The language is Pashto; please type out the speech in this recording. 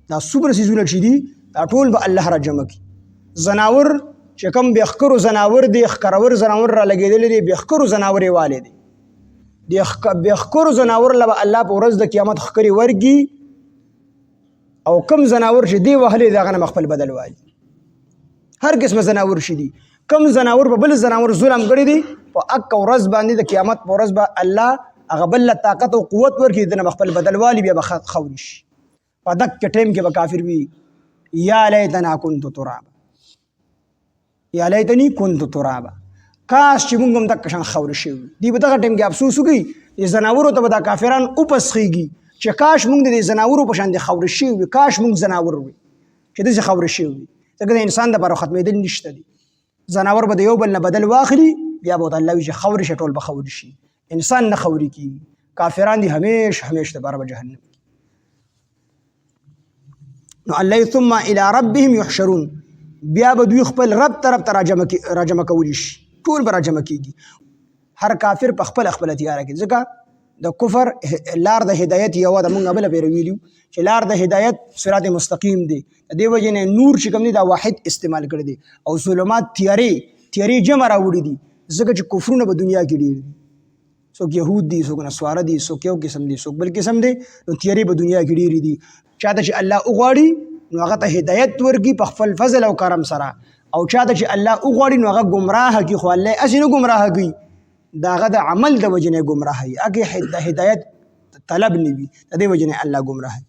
دا څومره څیزونه چې دي دا ټول به الله را جمع کړي. زناور چې کوم بېښکرو زناور دی، ښکرور زناور را لګېدلی دی، بېښکرو زناور یې والی دی. د بېښکرو زناور له به الله په ورځ د قیامت ښکرې ورږي او کم زناور چې دی وهلی د هغه نه خپل بدل والي. هر قسمه زناور شي دي، کم زناور په بل زناور ظلم کړی دی په اکه ورځ باندې د قیامت په ورځ به الله هغه بل له طاقت او قوت ورکړي، د نه خپل بدل والي بیا به خوري شي. په دغه ټایم کې به کافر وي یا لیتنا کنت ترابا، یا لیتنی کنت ترابا، کاش چې موږ هم دغه شان خوري شوي. دوی به دغه ټایم کې افسوس وکړي، د زناورو ته به دا کافران وپسخېږي چې کاش موږ د زناورو په شان د خوري شوي وي، کاش موږ زناور وي چې داسې خوري شوي وي. ځکه د انسان دپاره ختمېدل نشته دي. زناور به د یو بل نه بدل واخلي، بیا به ورته الله وي چې خوري شي، ټول به خوري شي. انسان نه خوري کېږي. کافران دي همیش همیش دپاره به جهنم. نو الله ثم الى ربهم يحشرون، بیا به دوی خپل رب طرف ته راجمع کولی شي، ټول به راجمع کېږي. هر کافر په خپله خپله تیاره کې، ځکه د کفر لار د هدایت یوه ده، موږ بله پرې ویلي چې لار د هدایت صراط مستقیم دی. د دې وجې نه نور چې کوم دی دا واحد استعمال کړی دی، او ظلمات تیارې جمع راوړي دي، ځکه چې کفرونه په دنیا کې ډېر دي. څوک یهود دي، څوک نسواره دي، څوک یو قسم دي، څوک بل قسم دی. نو تیارې په دنیا کې ډېرې دي. چاته چې الله وغواړي نو هغه ته هدایت ورکړي په خپل فضل او کرم سره، او چاته چې الله وغواړي نو هغه ګمراه کړي. خو الله هسې نه ګمراه کوي، د هغه د عمل د وجې نه ګمراهوي، هغې د هدایت طلب نه وي، د دې وجې نه الله ګمراهوي.